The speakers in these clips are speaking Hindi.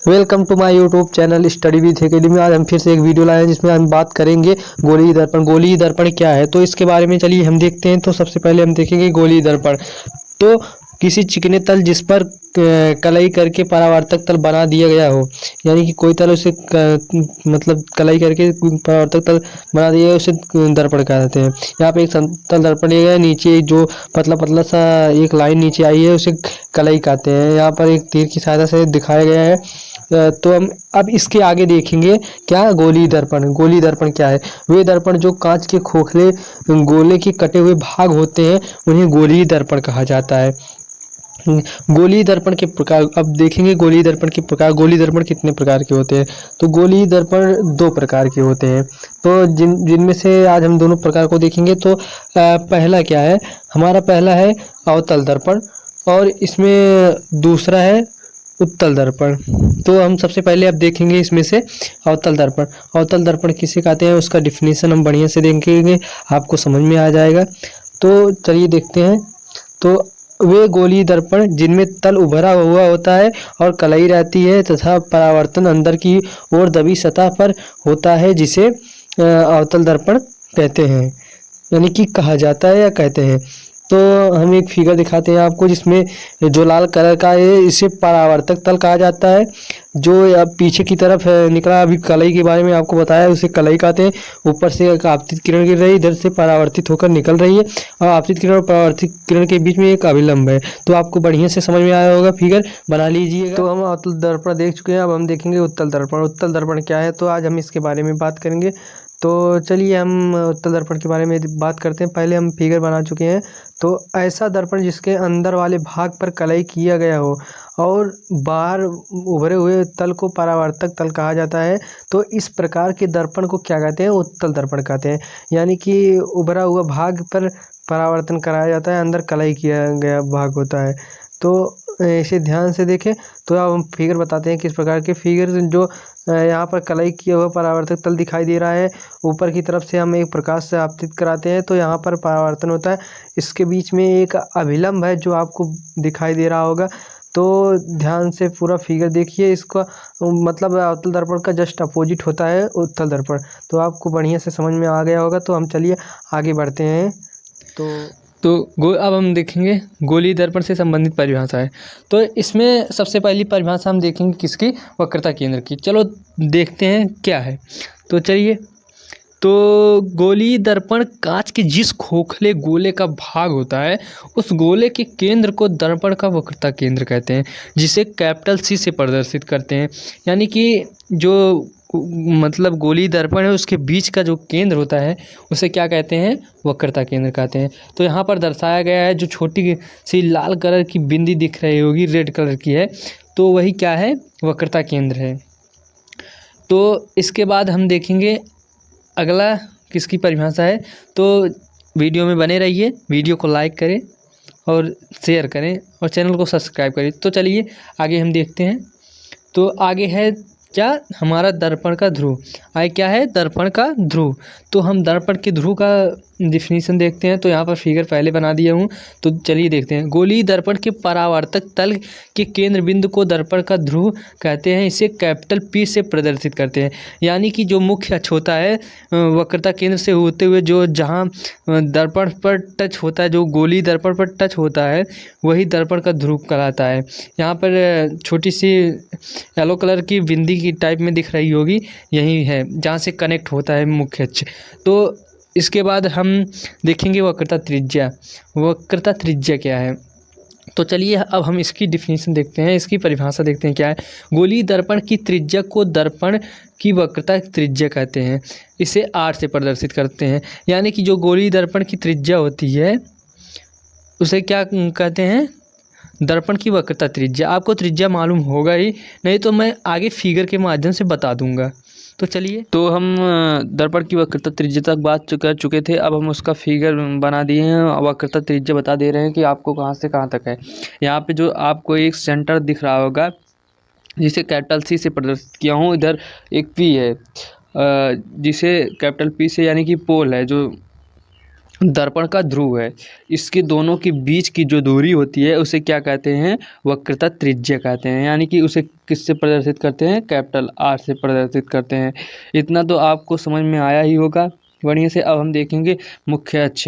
Welcome to my YouTube channel study with academy. आज हम फिर से एक वीडियो लाए हैं जिसमें हम बात करेंगे गोलीय दर्पण। गोलीय दर्पण क्या है तो इसके बारे में चलिए हम देखते हैं। तो सबसे पहले हम देखेंगे गोलीय दर्पण। तो किसी चिकने तल जिस पर कलई करके परावर्तक तल बना दिया गया हो, यानी कि कोई तल उसे मतलब कलई करके परावर्तक तल बना दिया गया उसे दर्पण कहते हैं। यहाँ पे एक समतल दर्पण लिया गया है, नीचे जो पतला पतला सा एक लाइन नीचे आई है उसे कलई कहते हैं। यहाँ पर एक तीर की सहायता से दिखाया गया है। तो हम अब इसके आगे देखेंगे क्या गोलीय दर्पण। गोलीय दर्पण क्या है? वे दर्पण जो कांच के खोखले गोले के कटे हुए भाग होते हैं उन्हें गोलीय दर्पण कहा जाता है। गोलीय दर्पण के प्रकार अब देखेंगे। गोलीय दर्पण के प्रकार। गोलीय दर्पण कितने प्रकार के होते हैं? तो गोलीय दर्पण दो प्रकार के होते हैं। तो जिनमें से आज हम दोनों प्रकार को देखेंगे। तो पहला क्या है? हमारा पहला है अवतल दर्पण और इसमें दूसरा है उत्तल दर्पण। तो हम सबसे पहले अब देखेंगे इसमें से अवतल दर्पण। अवतल दर्पण किसे कहते हैं उसका डिफिनीशन हम बढ़िया से देखेंगे, आपको समझ में आ जाएगा। तो चलिए देखते हैं। तो वे गोलीय दर्पण जिनमें तल उभरा हुआ होता है और कलई रहती है तथा परावर्तन अंदर की ओर दबी सतह पर होता है, जिसे अवतल दर्पण कहते हैं, यानी कि कहा जाता है या कहते हैं। तो हम एक फिगर दिखाते हैं आपको जिसमें जो लाल कलर का है इसे परावर्तक तल कहा जाता है। जो अब पीछे की तरफ निकला, अभी कलई के बारे में आपको बताया, उसे कलई कहते हैं। ऊपर से एक आपतित किरण गिर रही है, इधर से परावर्तित होकर निकल रही है और आपतित किरण और परावर्तित किरण के बीच में एक अभिलंब है। तो आपको बढ़िया से समझ में आया होगा, फिगर बना लीजिएगा। तो हम अवतल दर्पण देख चुके हैं, अब हम देखेंगे उत्तल दर्पण। उत्तल दर्पण क्या है तो आज हम इसके बारे में बात करेंगे। तो चलिए हम उत्तल दर्पण के बारे में बात करते हैं। पहले हम फिगर बना चुके हैं। तो ऐसा दर्पण जिसके अंदर वाले भाग पर कलई किया गया हो और बाहर उभरे हुए तल को परावर्तक तल कहा जाता है। तो इस प्रकार के दर्पण को क्या कहते हैं? उत्तल दर्पण कहते हैं। यानी कि उभरा हुआ भाग पर परावर्तन कराया जाता है, अंदर कलई किया गया भाग होता है। तो इसे ध्यान से देखें। तो अब हम फिगर बताते हैं किस प्रकार के फिगर। जो यहाँ पर कलई किया हुआ परावर्तक तल दिखाई दे रहा है, ऊपर की तरफ से हम एक प्रकाश से आपतित कराते हैं तो यहाँ पर परावर्तन होता है। इसके बीच में एक अभिलंब है जो आपको दिखाई दे रहा होगा। तो ध्यान से पूरा फिगर देखिए। इसका मतलब अवतल दर्पण का जस्ट अपोजिट होता है उत्तल दर्पण। तो आपको बढ़िया से समझ में आ गया होगा। तो हम चलिए आगे बढ़ते हैं। अब हम देखेंगे गोलीय दर्पण से संबंधित परिभाषा है। तो इसमें सबसे पहली परिभाषा हम देखेंगे किसकी? वक्रता केंद्र की। चलो देखते हैं क्या है। तो चलिए। तो गोलीय दर्पण कांच के जिस खोखले गोले का भाग होता है उस गोले के केंद्र को दर्पण का वक्रता केंद्र कहते हैं, जिसे कैपिटल सी से प्रदर्शित करते हैं। यानी कि जो मतलब गोलीय दर्पण है उसके बीच का जो केंद्र होता है उसे क्या कहते हैं? वक्रता केंद्र कहते हैं। तो यहाँ पर दर्शाया गया है, जो छोटी सी लाल कलर की बिंदी दिख रही होगी, रेड कलर की है, तो वही क्या है? वक्रता केंद्र है। तो इसके बाद हम देखेंगे अगला किसकी परिभाषा है। तो वीडियो में बने रहिए, वीडियो को लाइक करें और शेयर करें और चैनल को सब्सक्राइब करें। तो चलिए आगे हम देखते हैं। तो आगे है क्या? हमारा दर्पण का ध्रुव। आगे क्या है? दर्पण का ध्रुव। तो हम दर्पण के ध्रुव का डिफिनीशन देखते हैं। तो यहाँ पर फिगर पहले बना दिया हूँ, तो चलिए देखते हैं। गोलीय दर्पण के परावर्तक तल के केंद्र बिंदु को दर्पण का ध्रुव कहते हैं। इसे कैपिटल पी से प्रदर्शित करते हैं। यानी कि जो मुख्य अक्ष होता है वक्रता केंद्र से होते हुए जो जहाँ दर्पण पर टच होता है, जो गोलीय दर्पण पर टच होता है, वही दर्पण का ध्रुव कहलाता है। यहाँ पर छोटी सी येलो कलर की बिंदी की टाइप में दिख रही होगी, यही है जहाँ से कनेक्ट होता है मुख्य अक्ष। तो इसके बाद हम देखेंगे वक्रता त्रिज्या। वक्रता त्रिज्या क्या है? तो चलिए अब हम इसकी डिफिनीशन देखते हैं, इसकी परिभाषा देखते हैं क्या है। गोलीय दर्पण की त्रिज्या को दर्पण की वक्रता त्रिज्या कहते हैं। इसे आर से प्रदर्शित करते हैं। यानी कि जो गोलीय दर्पण की त्रिज्या होती है उसे क्या कहते हैं? दर्पण की वक्रता त्रिज्या। आपको त्रिज्या मालूम होगा ही, नहीं तो मैं आगे फिगर के माध्यम से बता दूंगा। तो चलिए। तो हम दर्पण की वक्रता त्रिज्या तक बात कर चुके थे। अब हम उसका फिगर बना दिए हैं, वक्रता त्रिज्या बता दे रहे हैं कि आपको कहाँ से कहाँ तक है। यहाँ पे जो आपको एक सेंटर दिख रहा होगा जिसे कैपिटल सी से प्रदर्शित किया हूँ, इधर एक पी है जिसे कैपिटल पी से, यानी कि पोल है जो दर्पण का ध्रुव है। इसके दोनों के बीच की जो दूरी होती है उसे क्या कहते हैं, वक्रता त्रिज्या कहते हैं। यानी कि उसे किससे प्रदर्शित करते हैं, कैपिटल आर से प्रदर्शित करते हैं। इतना तो आपको समझ में आया ही होगा बढ़िया से। अब हम देखेंगे मुख्य अक्ष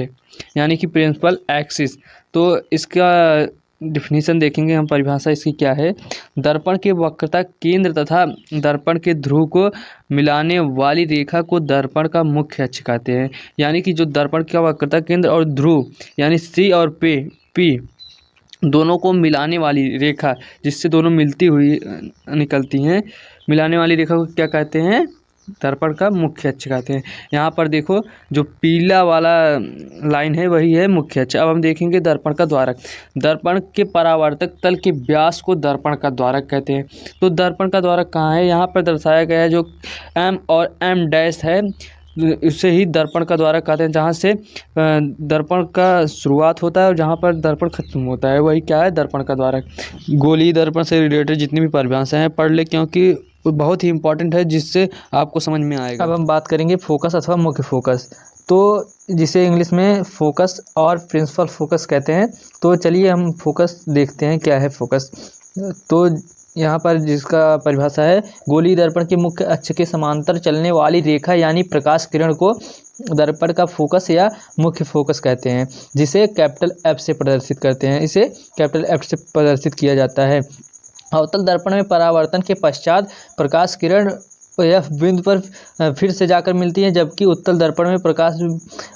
यानी कि प्रिंसिपल एक्सिस। तो इसका डिफिनीशन देखेंगे हम, परिभाषा इसकी क्या है। दर्पण के वक्रता केंद्र तथा दर्पण के ध्रुव को मिलाने वाली रेखा को दर्पण का मुख्य अक्ष कहते हैं। यानी कि जो दर्पण का वक्रता केंद्र और ध्रुव यानी सी और पी दोनों को मिलाने वाली रेखा, जिससे दोनों मिलती हुई निकलती हैं, मिलाने वाली रेखा को क्या कहते हैं, दर्पण का मुख्य अक्ष कहते हैं। यहाँ पर देखो जो पीला वाला लाइन है वही है मुख्य अक्ष। अब हम देखेंगे दर्पण का द्वारक। दर्पण के परावर्तक तल के व्यास को दर्पण का द्वारक कहते हैं। तो दर्पण का द्वारक कहाँ है, यहाँ पर दर्शाया गया है। जो एम और एम डैश है उससे ही दर्पण का द्वारक कहते हैं। जहाँ से दर्पण का शुरुआत होता है और जहाँ पर दर्पण खत्म होता है वही क्या है, दर्पण का द्वारक। गोलीय दर्पण से रिलेटेड जितनी भी परिभाषाएं हैं पढ़ ले, क्योंकि बहुत ही इंपॉर्टेंट है, जिससे आपको समझ में आएगा। अब हम बात करेंगे फोकस अथवा मुख्य फोकस, तो जिसे इंग्लिश में फोकस और प्रिंसिपल फोकस कहते हैं। तो चलिए हम फोकस देखते हैं क्या है फोकस। तो यहाँ पर जिसका परिभाषा है, गोलीय दर्पण के मुख्य अक्ष के समांतर चलने वाली रेखा यानी प्रकाश किरण को दर्पण का फोकस या मुख्य फोकस कहते हैं, जिसे कैपिटल एफ से प्रदर्शित करते हैं। इसे कैपिटल एफ से प्रदर्शित किया जाता है। अवतल दर्पण में परावर्तन के पश्चात प्रकाश किरण एफ बिंदु पर फिर से जाकर मिलती है, जबकि उत्तल दर्पण में प्रकाश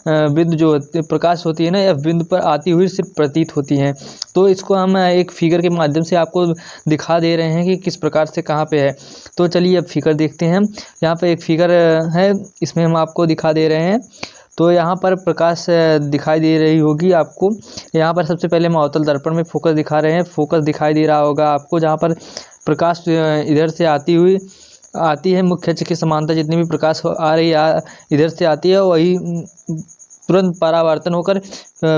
बिंदु जो प्रकाश होती है ना, एफ बिंदु पर आती हुई सिर्फ प्रतीत होती हैं। तो इसको हम एक फिगर के माध्यम से आपको दिखा दे रहे हैं कि किस प्रकार से कहाँ पे है। तो चलिए अब फिगर देखते हैं हम। यहाँ पे एक फिगर है, इसमें हम आपको दिखा दे रहे हैं। तो यहाँ पर प्रकाश दिखाई दे रही होगी आपको। यहाँ पर सबसे पहले हम अवतल दर्पण में फोकस दिखा रहे हैं। फोकस दिखाई दे रहा होगा आपको, जहाँ पर प्रकाश इधर से आती है मुख्य अक्ष के समांतर। जितनी भी प्रकाश आ रही है इधर से आती है, वही तुरंत परावर्तन होकर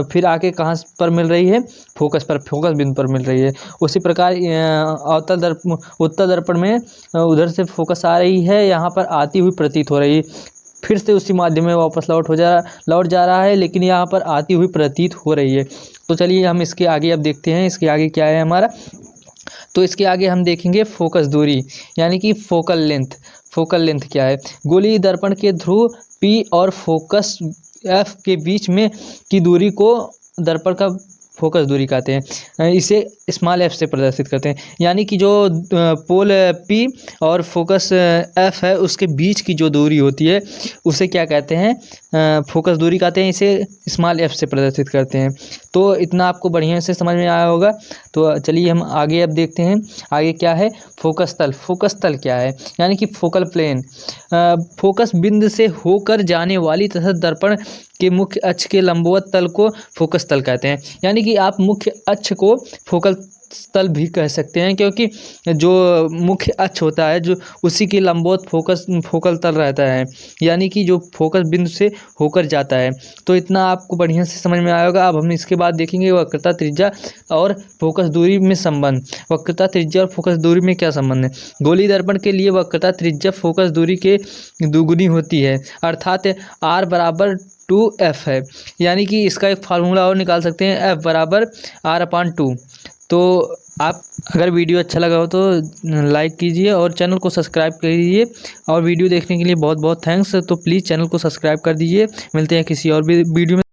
फिर आके कहाँ पर मिल रही है, फोकस बिंदु पर मिल रही है। उसी प्रकार उत्तल दर्पण में उधर से फोकस आ रही है, यहाँ पर आती हुई प्रतीत हो रही है, फिर से उसी माध्यम में वापस लौट जा रहा है, लेकिन यहाँ पर आती हुई प्रतीत हो रही है। तो चलिए हम इसके आगे अब देखते हैं इसके आगे क्या है हमारा। तो इसके आगे हम देखेंगे फोकस दूरी यानी कि फोकल लेंथ। फोकल लेंथ क्या है, गोलीय दर्पण के ध्रुव पी और फोकस एफ के बीच में की दूरी को दर्पण का फोकस दूरी कहते हैं। इसे स्मॉल एफ से प्रदर्शित करते हैं। यानी कि जो पोल पी और फोकस एफ है उसके बीच की जो दूरी होती है उसे क्या कहते हैं, फोकस दूरी कहते हैं। इसे स्मॉल एफ से प्रदर्शित करते हैं। तो इतना आपको बढ़िया से समझ में आया होगा। तो चलिए हम आगे अब देखते हैं आगे क्या है, फोकस तल। फोकस तल क्या है, यानी कि फोकल प्लेन। फोकस बिंदु से होकर जाने वाली तथा दर्पण के मुख्य अक्ष के लंबवत तल को फोकस तल कहते हैं। यानी कि आप मुख्य अक्ष को फोकल तल भी कह सकते हैं, क्योंकि जो मुख्य अक्ष होता है जो उसी के लंबवत फोकल तल रहता है, यानी कि जो फोकस बिंदु से होकर जाता है। तो इतना आपको बढ़िया से समझ में आएगा। अब हम इसके बाद देखेंगे वक्रता त्रिज्या और फोकस दूरी में संबंध। वक्रता त्रिज्या और फोकस दूरी में क्या संबंध है। गोलीय दर्पण के लिए वक्रता त्रिज्या फोकस दूरी के दुगुनी होती है, अर्थात r बराबर 2f है। यानी कि इसका एक फार्मूला और निकाल सकते हैं, f बराबर r/2। तो आप अगर वीडियो अच्छा लगा हो तो लाइक कीजिए और चैनल को सब्सक्राइब कीजिए। और वीडियो देखने के लिए बहुत बहुत थैंक्स। तो प्लीज़ चैनल को सब्सक्राइब कर दीजिए। मिलते हैं किसी और भी वीडियो में।